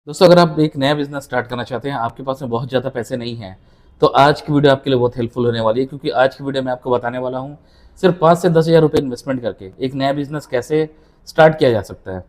दोस्तों, अगर आप एक नया बिजनेस स्टार्ट करना चाहते हैं, आपके पास में बहुत ज़्यादा पैसे नहीं हैं, तो आज की वीडियो आपके लिए बहुत हेल्पफुल होने वाली है। क्योंकि आज की वीडियो में आपको बताने वाला हूँ सिर्फ 5 से 10 हज़ार रुपये इन्वेस्टमेंट करके एक नया बिजनेस कैसे स्टार्ट किया जा सकता है।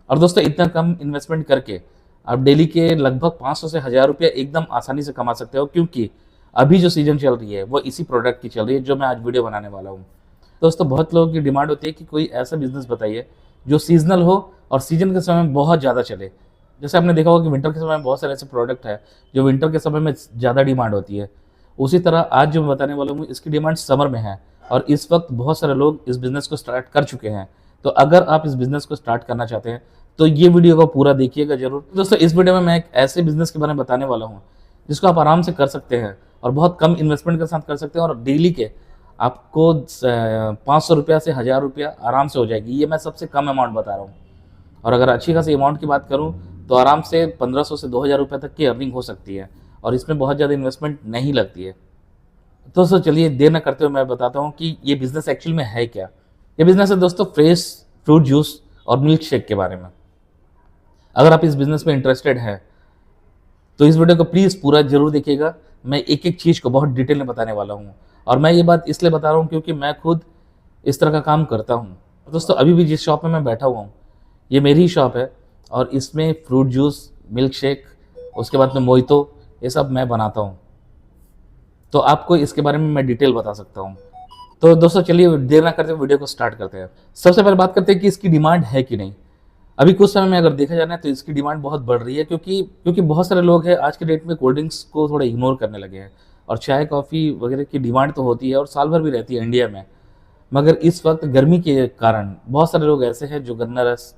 और दोस्तों, इतना कम इन्वेस्टमेंट करके आप डेली के लगभग 500 से 1000 रुपये एकदम आसानी से कमा सकते हो। क्योंकि अभी जो सीजन चल रही है वो इसी प्रोडक्ट की चल रही है जो मैं आज वीडियो बनाने वाला हूँ। दोस्तों, बहुत लोगों की डिमांड होती है कि कोई ऐसा बिजनेस बताइए जो सीजनल हो और सीजन के समय में बहुत ज़्यादा चले। जैसे आपने देखा होगा कि विंटर के समय में बहुत सारे ऐसे प्रोडक्ट है जो विंटर के समय में ज़्यादा डिमांड होती है। उसी तरह आज जो मैं बताने वाला हूँ इसकी डिमांड समर में है और इस वक्त बहुत सारे लोग इस बिज़नेस को स्टार्ट कर चुके हैं। तो अगर आप इस बिज़नेस को स्टार्ट करना चाहते हैं तो ये वीडियो को पूरा देखिएगा ज़रूर। दोस्तों, इस वीडियो में मैं एक ऐसे बिज़नेस के बारे में बताने वाला हूँ जिसको आप आराम से कर सकते हैं और बहुत कम इन्वेस्टमेंट के साथ कर सकते हैं और डेली के आपको 500 रुपया से 1000 रुपया आराम से हो जाएगी। ये मैं सबसे कम अमाउंट बता रहा हूँ। और अगर अच्छी खासी अमाउंट की बात करूँ तो आराम से 1500 से 2000 रुपये तक की अर्निंग हो सकती है और इसमें बहुत ज़्यादा इन्वेस्टमेंट नहीं लगती है। तो दोस्तों, चलिए देर न करते हुए मैं बताता हूँ कि ये बिज़नेस एक्चुअल में है क्या। ये बिज़नेस है दोस्तों फ्रेश फ्रूट जूस और मिल्क शेक के बारे में। अगर आप इस बिज़नेस में इंटरेस्टेड हैं तो इस वीडियो को प्लीज़ पूरा जरूर देखिएगा। मैं एक एक चीज़ को बहुत डिटेल में बताने वाला हूँ और मैं ये बात इसलिए बता रहा हूँ क्योंकि मैं खुद इस तरह का काम करता हूँ। दोस्तों, अभी भी जिस शॉप में मैं बैठा हुआ हूँ ये मेरी ही शॉप है और इसमें फ्रूट जूस, मिल्क शेक, उसके बाद में मोहितो, ये सब मैं बनाता हूँ। तो आपको इसके बारे में मैं डिटेल बता सकता हूँ। तो दोस्तों, चलिए देर ना करते हुए वीडियो को स्टार्ट करते हैं। सबसे पहले बात करते हैं कि इसकी डिमांड है कि नहीं। अभी कुछ समय में अगर देखा जाए ना तो इसकी डिमांड बहुत बढ़ रही है क्योंकि बहुत सारे लोग हैं आज के डेट में कोल्ड ड्रिंक्स को थोड़ा इग्नोर करने लगे हैं और चाय कॉफ़ी वगैरह की डिमांड तो होती है और साल भर भी रहती है इंडिया में। मगर इस वक्त गर्मी के कारण बहुत सारे लोग ऐसे हैं जो गन्ना रस,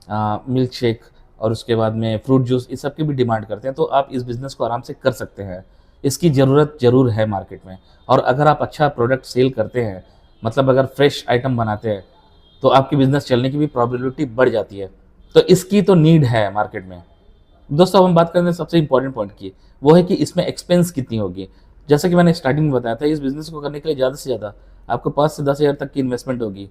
मिल्क शेक और उसके बाद में फ्रूट जूस इस सब की भी डिमांड करते हैं। तो आप इस बिज़नेस को आराम से कर सकते हैं। इसकी ज़रूरत ज़रूर है मार्केट में और अगर आप अच्छा प्रोडक्ट सेल करते हैं, मतलब अगर फ्रेश आइटम बनाते हैं, तो आपकी बिज़नेस चलने की भी प्रॉबिलिटी बढ़ जाती है। तो इसकी तो नीड है मार्केट में। दोस्तों, अब हम बात करते हैं सबसे इंपॉर्टेंट पॉइंट की, वो है कि इसमें एक्सपेंस कितनी होगी। जैसा कि मैंने स्टार्टिंग में बताया था, इस बिज़नेस को करने के लिए ज़्यादा से ज़्यादा आपको 5 से 10 हज़ार तक की इन्वेस्टमेंट होगी।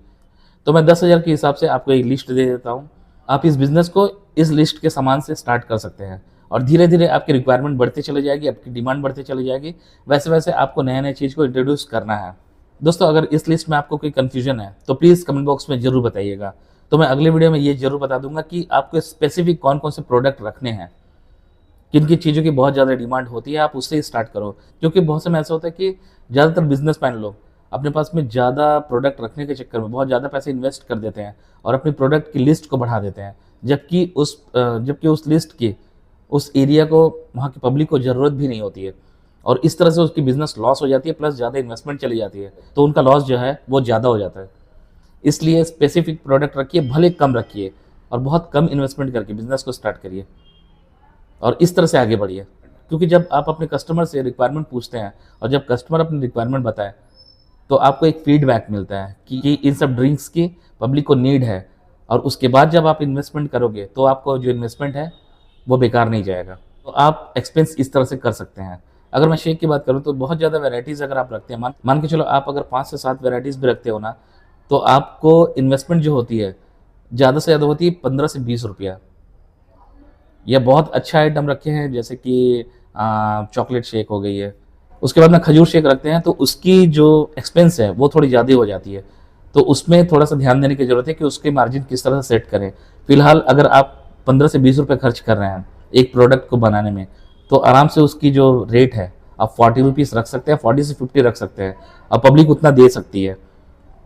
तो मैं 10 हज़ार के हिसाब से आपको एक लिस्ट दे देता हूँ। आप इस बिज़नेस को इस लिस्ट के सामान से स्टार्ट कर सकते हैं और धीरे धीरे आपकी रिक्वायरमेंट बढ़ती चली जाएगी, आपकी डिमांड बढ़ती चली जाएगी। वैसे वैसे आपको नए नए चीज़ को इंट्रोड्यूस करना है। दोस्तों, अगर इस लिस्ट में आपको कोई कन्फ्यूजन है तो प्लीज़ कमेंट बॉक्स में ज़रूर बताइएगा। तो मैं अगले वीडियो में ये ज़रूर बता दूंगा कि आपको स्पेसिफिक कौन कौन से प्रोडक्ट रखने हैं, किन किन चीज़ों की बहुत ज़्यादा डिमांड होती है, आप उससे ही स्टार्ट करो। क्योंकि बहुत समय ऐसा होता है कि ज़्यादातर बिजनेसमैन लोग अपने पास में ज़्यादा प्रोडक्ट रखने के चक्कर में बहुत ज़्यादा पैसे इन्वेस्ट कर देते हैं और अपनी प्रोडक्ट की लिस्ट को बढ़ा देते हैं, जबकि उस लिस्ट की उस एरिया को, वहाँ की पब्लिक को ज़रूरत भी नहीं होती है और इस तरह से उसकी बिज़नेस लॉस हो जाती है, प्लस ज़्यादा इन्वेस्टमेंट चली जाती है, तो उनका लॉस जो है वो ज़्यादा हो जाता है। इसलिए स्पेसिफिक प्रोडक्ट रखिए, भले कम रखिए और बहुत कम इन्वेस्टमेंट करके बिज़नेस को स्टार्ट करिए और इस तरह से आगे बढ़िए। क्योंकि जब आप अपने कस्टमर से रिक्वायरमेंट पूछते हैं और जब कस्टमर अपनी रिक्वायरमेंट बताए तो आपको एक फीडबैक मिलता है कि इन सब ड्रिंक्स की पब्लिक को नीड है और उसके बाद जब आप इन्वेस्टमेंट करोगे तो आपको जो इन्वेस्टमेंट है वो बेकार नहीं जाएगा। तो आप एक्सपेंस इस तरह से कर सकते हैं। अगर मैं शेक की बात करूँ तो बहुत ज़्यादा वैराइटीज़ अगर आप रखते हैं, मान के चलो आप अगर 5 से 7 वैराइटीज़ भी रखते हो ना, तो आपको इन्वेस्टमेंट जो होती है ज़्यादा से ज़्यादा होती है 15 से 20 रुपया। या बहुत अच्छा आइटम रखे हैं जैसे कि चॉकलेट शेक हो गई है, उसके बाद में खजूर शेक रखते हैं तो उसकी जो एक्सपेंस है वो थोड़ी ज़्यादा हो जाती है। तो उसमें थोड़ा सा ध्यान देने की ज़रूरत है कि उसके मार्जिन किस तरह से सेट करें। फिलहाल अगर आप 15 से 20 रुपये खर्च कर रहे हैं एक प्रोडक्ट को बनाने में, तो आराम से उसकी जो रेट है आप 40 रुपीज़ रख सकते हैं, 40 से 50 रख सकते हैं और पब्लिक उतना दे सकती है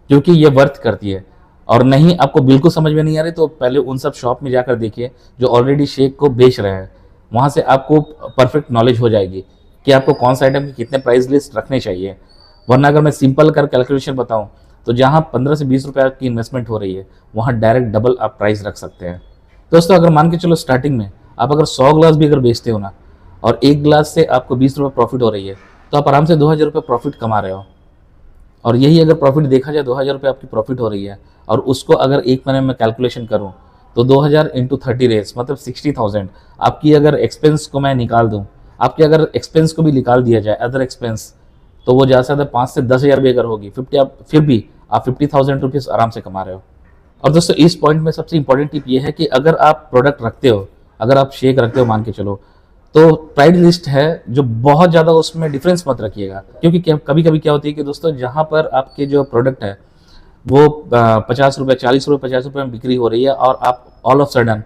क्योंकि ये वर्थ करती है। और नहीं आपको बिल्कुल समझ में नहीं आ रही तो पहले उन सब शॉप में जाकर देखिए जो ऑलरेडी शेक को बेच रहे हैं। वहाँ से आपको परफेक्ट नॉलेज हो जाएगी कि आपको कौन सा आइटम की कितने प्राइस लिस्ट रखने चाहिए। वरना अगर मैं सिंपल कर कैलकुलेशन बताऊँ तो जहाँ 15 से 20 रुपये की इन्वेस्टमेंट हो रही है वहाँ डायरेक्ट डबल आप प्राइस रख सकते हैं। दोस्तों, अगर मान के चलो स्टार्टिंग में आप अगर 100 ग्लास भी अगर बेचते हो ना और एक ग्लास से आपको 20 रुपये प्रॉफिट हो रही है तो आप आराम से 2000 रुपये प्रॉफिट कमा रहे हो। और यही अगर प्रॉफिट देखा जाए 2000 रुपये आपकी प्रॉफिट हो रही है और उसको अगर एक महीने में कैलकुलेशन करूँ तो 2000 इंटू 30 डेज मतलब 60,000 आपकी अगर एक्सपेंस को मैं निकाल दूँ, आपके अगर एक्सपेंस को भी निकाल दिया जाए अदर एक्सपेंस, तो वो ज़्यादा से ज़्यादा 5 से 10 हज़ार भी अगर होगी, फिर भी आप 50,000 रुपीज़ आराम से कमा रहे हो। और दोस्तों, इस पॉइंट में सबसे इंपॉर्टेंट टिप ये है कि अगर आप प्रोडक्ट रखते हो अगर आप शेक रखते हो मान के चलो, तो प्राइस लिस्ट है जो बहुत ज़्यादा, उसमें डिफरेंस मत रखिएगा। क्योंकि कभी कभी क्या होती है कि दोस्तों जहाँ पर आपके जो प्रोडक्ट है वो 50 रुपये 40 रुपये 50 रुपये में बिक्री हो रही है, और आप ऑल ऑफ सडन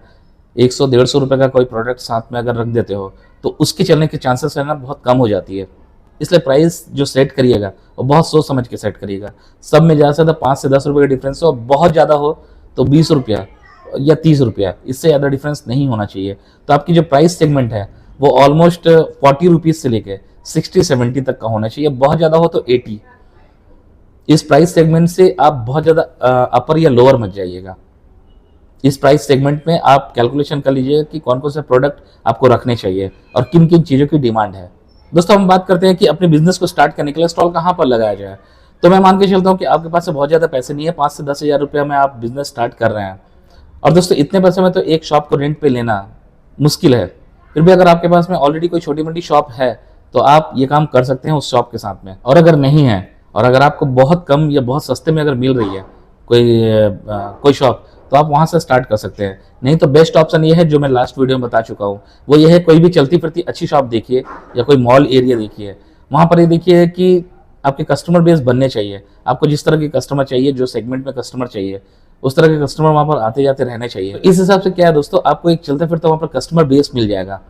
100 150 रुपये का कोई प्रोडक्ट साथ में अगर रख देते हो, तो उसके चलने के चांसेस है ना बहुत कम हो जाती है। इसलिए प्राइस जो सेट करिएगा वो बहुत सोच समझ के सेट करिएगा। सब में ज़्यादा से ज़्यादा 5 से 10 रुपये का डिफरेंस हो, बहुत ज़्यादा हो तो 20 रुपया या 30 रुपया, इससे ज़्यादा डिफरेंस नहीं होना चाहिए। तो आपकी जो प्राइस सेगमेंट है वो ऑलमोस्ट 40 रुपीज़ से लेके 60-70 तक का होना चाहिए, बहुत ज़्यादा हो तो 80। इस प्राइस सेगमेंट से आप बहुत ज़्यादा अपर या लोअर मत जाइएगा। इस प्राइस सेगमेंट में आप कैलकुलेशन कर लीजिए कि कौन कौन से प्रोडक्ट आपको रखने चाहिए और किन किन चीज़ों की डिमांड है। दोस्तों हम बात करते हैं कि अपने बिजनेस को स्टार्ट करने के लिए स्टॉल कहाँ पर लगाया जाए। तो मैं मान के चलता हूँ कि आपके पास से बहुत ज़्यादा पैसे नहीं है, 5 से 10 हज़ार रुपया में आप बिजनेस स्टार्ट कर रहे हैं, और दोस्तों इतने पैसे में तो एक शॉप को रेंट पे लेना मुश्किल है। फिर भी अगर आपके पास में ऑलरेडी कोई छोटी मोटी शॉप है तो आप ये काम कर सकते हैं उस शॉप के साथ में। और अगर नहीं है, और अगर आपको बहुत कम या बहुत सस्ते में अगर मिल रही है कोई शॉप, तो आप वहाँ से स्टार्ट कर सकते हैं। नहीं तो बेस्ट ऑप्शन ये है जो मैं लास्ट वीडियो में बता चुका हूँ, वो ये है कोई भी चलती फिरती अच्छी शॉप देखिए या कोई मॉल एरिया देखिए, वहाँ पर ये देखिए कि आपके कस्टमर बेस बनने चाहिए। आपको जिस तरह के कस्टमर चाहिए, जो सेगमेंट में कस्टमर चाहिए, उस तरह के कस्टमर वहाँ पर आते जाते रहने चाहिए। तो इस हिसाब से क्या है दोस्तों, आपको एक चलते फिरते वहाँ पर कस्टमर बेस मिल जाएगा।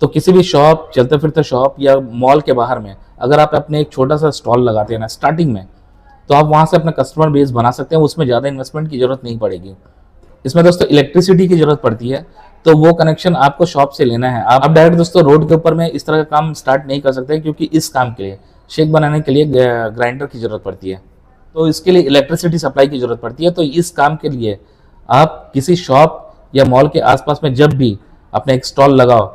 तो किसी भी शॉप, चलते फिरते शॉप या मॉल के बाहर में अगर आप अपने एक छोटा सा स्टॉल लगाते हैं ना स्टार्टिंग में, तो आप वहाँ से अपना कस्टमर बेस बना सकते हैं। उसमें ज़्यादा इन्वेस्टमेंट की जरूरत नहीं पड़ेगी। इसमें दोस्तों इलेक्ट्रिसिटी की जरूरत पड़ती है, तो वो कनेक्शन आपको शॉप से लेना है। आप डायरेक्ट दोस्तों रोड के ऊपर में इस तरह का काम स्टार्ट नहीं कर सकते, क्योंकि इस काम के लिए, शेक बनाने के लिए ग्राइंडर की जरूरत पड़ती है, तो इसके लिए इलेक्ट्रिसिटी सप्लाई की जरूरत पड़ती है। तो इस काम के लिए आप किसी शॉप या मॉल के आसपास में जब भी अपना एक स्टॉल लगाओ,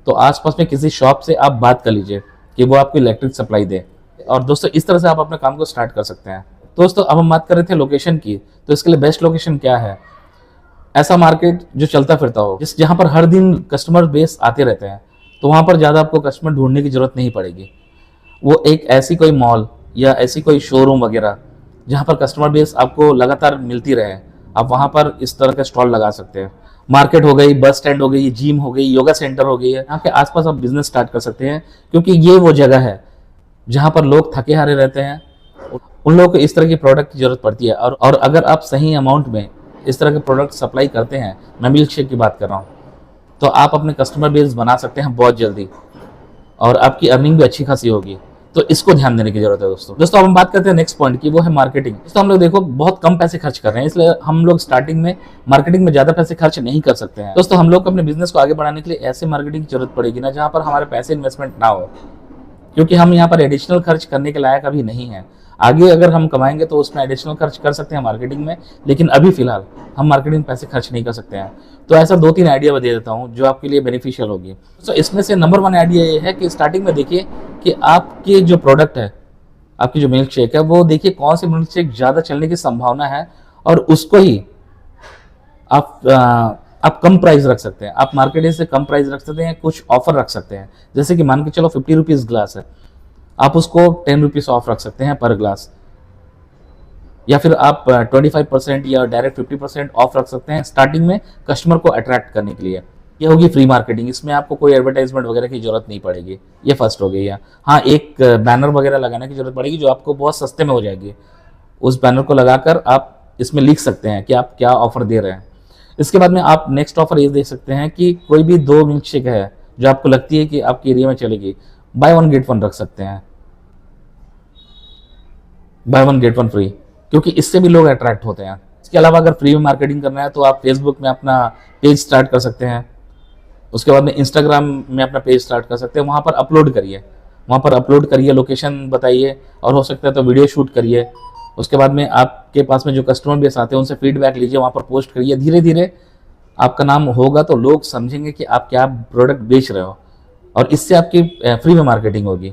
तो आसपास में किसी शॉप से आप बात कर लीजिए कि वो आपको इलेक्ट्रिक सप्लाई दे, और दोस्तों इस तरह से आप अपने काम को स्टार्ट कर सकते हैं। दोस्तों अब हम बात कर रहे थे लोकेशन की, तो इसके लिए बेस्ट लोकेशन क्या है? ऐसा मार्केट जो चलता फिरता हो, जहाँ पर हर दिन कस्टमर बेस आते रहते हैं, तो वहाँ पर ज़्यादा आपको कस्टमर ढूंढने की जरूरत नहीं पड़ेगी। वो एक ऐसी कोई मॉल या ऐसी कोई शोरूम वगैरह जहाँ पर कस्टमर बेस आपको लगातार मिलती रहे, आप वहाँ पर इस तरह का स्टॉल लगा सकते हैं। मार्केट हो गई, बस स्टैंड हो गई, जिम हो गई, योगा सेंटर हो गई है, यहाँ के आसपास आप बिजनेस स्टार्ट कर सकते हैं, क्योंकि ये वो जगह है जहाँ पर लोग थके हारे रहते हैं। उन लोगों को इस तरह की प्रोडक्ट की जरूरत पड़ती है, और अगर आप सही अमाउंट में इस तरह के प्रोडक्ट सप्लाई करते हैं, मैं मिल्क शेक की बात कर रहा हूँ, तो आप अपने कस्टमर बेस बना सकते हैं बहुत जल्दी, और आपकी अर्निंग भी अच्छी खासी होगी। तो इसको ध्यान देने की जरूरत है दोस्तों। अब हम बात करते हैं नेक्स्ट पॉइंट की, वो है मार्केटिंग। तो हम लोग देखो बहुत कम पैसे खर्च कर रहे हैं, इसलिए हम लोग स्टार्टिंग में मार्केटिंग में ज्यादा पैसे खर्च नहीं कर सकते हैं। दोस्तों हम लोग को अपने बिजनेस को आगे बढ़ाने के लिए ऐसे मार्केटिंग की जरूरत पड़ेगी ना जहाँ पर हमारे पैसे इन्वेस्टमेंट ना हो, क्योंकि हम यहाँ पर एडिशनल खर्च करने के लायक अभी नहीं है। आगे अगर हम कमाएंगे तो उसमें एडिशनल खर्च कर सकते हैं मार्केटिंग में, लेकिन अभी फिलहाल हम मार्केटिंग में पैसे खर्च नहीं कर सकते हैं। तो ऐसा 2-3 आइडिया दे देता हूँ जो आपके लिए बेनिफिशियल होगी। तो इसमें से नंबर 1 आइडिया ये है कि स्टार्टिंग में देखिए कि आपके जो प्रोडक्ट है, आपकी जो मिल्क शेक है, वो देखिए कौन सी मिल्क शेक ज़्यादा चलने की संभावना है, और उसको ही आप कम प्राइस रख सकते हैं। आप मार्केट से कम प्राइस रख सकते हैं, कुछ ऑफर रख सकते हैं। जैसे कि मान के चलो 50 रुपीज़ ग्लास है, आप उसको 10 रुपीज़ ऑफ रख सकते हैं पर ग्लास, या फिर आप 25% या डायरेक्ट 50% ऑफ रख सकते हैं स्टार्टिंग में कस्टमर को अट्रैक्ट करने के लिए। ये होगी फ्री मार्केटिंग, इसमें आपको कोई एडवर्टाइजमेंट वगैरह की जरूरत नहीं पड़ेगी। ये फर्स्ट हो गई है। हाँ, एक बैनर वगैरह लगाने की जरूरत पड़ेगी जो आपको बहुत सस्ते में हो जाएगी। उस बैनर को लगाकर आप इसमें लिख सकते हैं कि आप क्या ऑफर दे रहे हैं। इसके बाद में आप नेक्स्ट ऑफर ये दे सकते हैं कि कोई भी 2 मिल्क शेक है जो आपको लगती है कि आपके एरिया में चलेगी, बाय 1 गेट 1 रख सकते हैं, बाय 1 गेट 1 फ्री, क्योंकि इससे भी लोग अट्रैक्ट होते हैं। इसके अलावा अगर फ्री में मार्केटिंग करना है तो आप फेसबुक में अपना पेज स्टार्ट कर सकते हैं। उसके बाद में इंस्टाग्राम में अपना पेज स्टार्ट कर सकते हैं। वहाँ पर अपलोड करिए, लोकेशन बताइए, और हो सकता है तो वीडियो शूट करिए। उसके बाद में आपके पास में जो कस्टमर बेस आते हैं उनसे फीडबैक लीजिए, वहाँ पर पोस्ट करिए। धीरे धीरे आपका नाम होगा तो लोग समझेंगे कि आप क्या प्रोडक्ट बेच रहे हो, और इससे आपकी फ्री में मार्केटिंग होगी।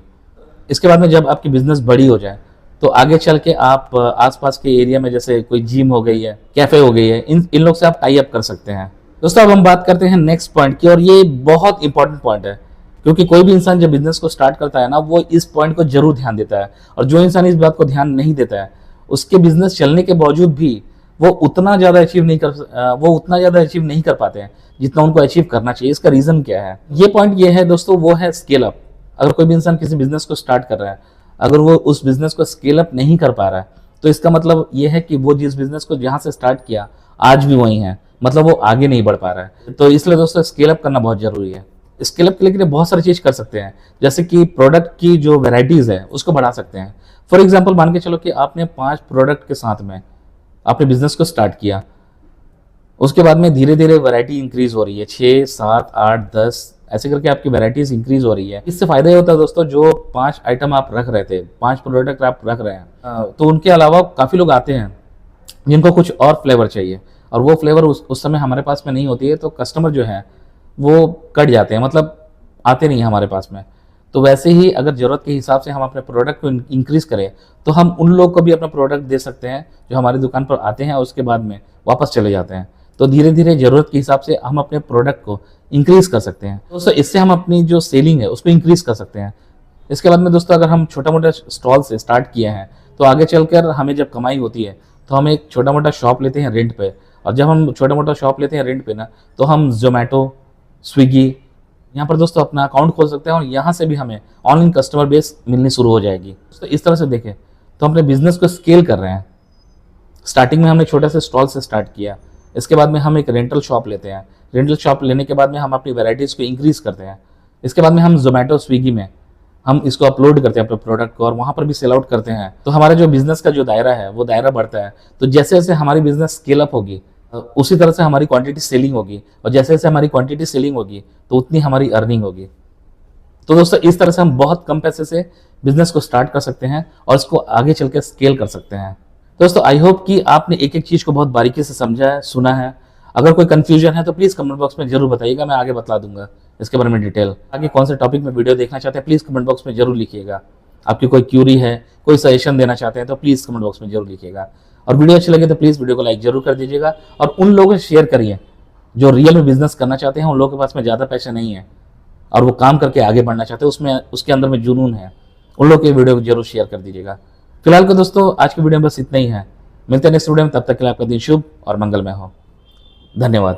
इसके बाद में जब आपकी बिजनेस बड़ी हो जाए तो आगे चल के आप आसपास के एरिया में जैसे कोई जिम हो गई है, कैफे हो गई है, इन लोग से आप टाई अप कर सकते हैं। दोस्तों अब हम बात करते हैं नेक्स्ट पॉइंट की, और ये बहुत इंपॉर्टेंट पॉइंट है, क्योंकि कोई भी इंसान जब बिजनेस को स्टार्ट करता है ना, वो इस पॉइंट को जरूर ध्यान देता है। और जो इंसान इस बात को ध्यान नहीं देता है, उसके बिजनेस चलने के बावजूद भी वो उतना ज़्यादा अचीव नहीं कर पाते हैं जितना उनको अचीव करना चाहिए। इसका रीजन क्या है? ये पॉइंट ये है दोस्तों, वो है स्केल अप। अगर कोई भी इंसान किसी बिजनेस को स्टार्ट कर रहा है, अगर वो उस बिजनेस को स्केल अप नहीं कर पा रहा है, तो इसका मतलब ये है कि वो जिस बिजनेस को जहां से स्टार्ट किया आज भी वही है, मतलब वो आगे नहीं बढ़ पा रहा है। तो इसलिए दोस्तों स्केल अप करना बहुत जरूरी है। स्केल अप के लिए बहुत सारी चीज कर सकते हैं, जैसे कि प्रोडक्ट की जो वेराइटीज है उसको बढ़ा सकते हैं। फॉर एग्जाम्पल मान के चलो कि आपने 5 प्रोडक्ट के साथ में आपने बिजनेस को स्टार्ट किया, उसके बाद में धीरे धीरे वैरायटी इंक्रीज हो रही है, 6, 7, 8, 10 ऐसे करके आपकी वैरायटीज इंक्रीज हो रही है। इससे फायदा ये होता है दोस्तों, जो 5 आइटम आप रख रहे थे, 5 प्रोडक्ट आप रख रहे हैं, तो उनके अलावा काफी लोग आते हैं जिनको कुछ और फ्लेवर चाहिए, और वो फ्लेवर उस समय हमारे पास में नहीं होती है, तो कस्टमर जो है वो कट जाते हैं, मतलब आते नहीं है हमारे पास में। तो वैसे ही अगर जरूरत के हिसाब से हम अपने प्रोडक्ट को इंक्रीज करें, तो हम उन लोग को भी अपना प्रोडक्ट दे सकते हैं जो हमारी दुकान पर आते हैं और उसके बाद में वापस चले जाते हैं। तो धीरे धीरे जरूरत के हिसाब से हम अपने प्रोडक्ट को इंक्रीज कर सकते हैं। दोस्तों इससे हम अपनी जो सेलिंग है उसको इंक्रीज कर सकते हैं। इसके बाद में दोस्तों, अगर हम छोटा मोटा स्टॉल से स्टार्ट किए हैं, तो आगे चलकर हमें जब कमाई होती है तो हम एक छोटा मोटा शॉप लेते हैं रेंट पे, और जब हम छोटा मोटा शॉप लेते हैं रेंट पे ना, तो हम जोमेटो, स्विगी, यहाँ पर दोस्तों अपना अकाउंट खोल सकते हैं, और यहाँ से भी हमें ऑनलाइन कस्टमर बेस मिलनी शुरू हो जाएगी। तो इस तरह से देखें तो हम अपने बिजनेस को स्केल कर रहे हैं। स्टार्टिंग में हमने छोटे से स्टॉल से स्टार्ट किया, इसके बाद में हम एक रेंटल शॉप लेते हैं, रेंटल शॉप लेने के बाद में हम अपनी वैरायटीज़ को इंक्रीज करते हैं। इसके बाद में हम जोमेटो, स्विगी में हम इसको अपलोड करते हैं अपने प्रोडक्ट को, और वहाँ पर भी सेल आउट करते हैं। तो हमारे जो बिजनेस का जो दायरा है वो दायरा बढ़ता है। तो जैसे जैसे हमारी बिजनेस स्केल अप होगी, उसी तरह से हमारी क्वांटिटी सेलिंग होगी, और जैसे जैसे हमारी क्वांटिटी सेलिंग होगी तो उतनी हमारी अर्निंग होगी। तो दोस्तों इस तरह से हम बहुत कम पैसे से बिजनेस को स्टार्ट कर सकते हैं और इसको आगे चल के स्केल कर सकते हैं। दोस्तों आई होप कि आपने एक एक चीज को बहुत बारीकी से समझा है, सुना है। अगर कोई कंफ्यूजन है तो प्लीज कमेंट बॉक्स में जरूर बताइएगा, मैं आगे बता दूंगा इसके बारे में डिटेल। आगे कौन से टॉपिक में वीडियो देखना चाहते हैं प्लीज कमेंट बॉक्स में जरूर लिखिएगा। आपकी कोई क्यूरी है, कोई सजेशन देना चाहते हैं तो प्लीज कमेंट बॉक्स में जरूर लिखिएगा। और वीडियो अच्छी लगे तो प्लीज वीडियो को लाइक जरूर कर दीजिएगा, और उन लोगों से शेयर करिए जो रियल में बिजनेस करना चाहते हैं, उन लोगों के पास में ज्यादा पैसे नहीं है और वो काम करके आगे बढ़ना चाहते हैं, उसमें उसके अंदर में जुनून है, उन लोग के वीडियो को जरूर शेयर कर दीजिएगा। फिलहाल को दोस्तों आज की वीडियो में बस इतना ही है। मिलते हैं नेक्स्ट वीडियो में, तब तक के लिए आपका दिन शुभ और मंगलमय हो। धन्यवाद।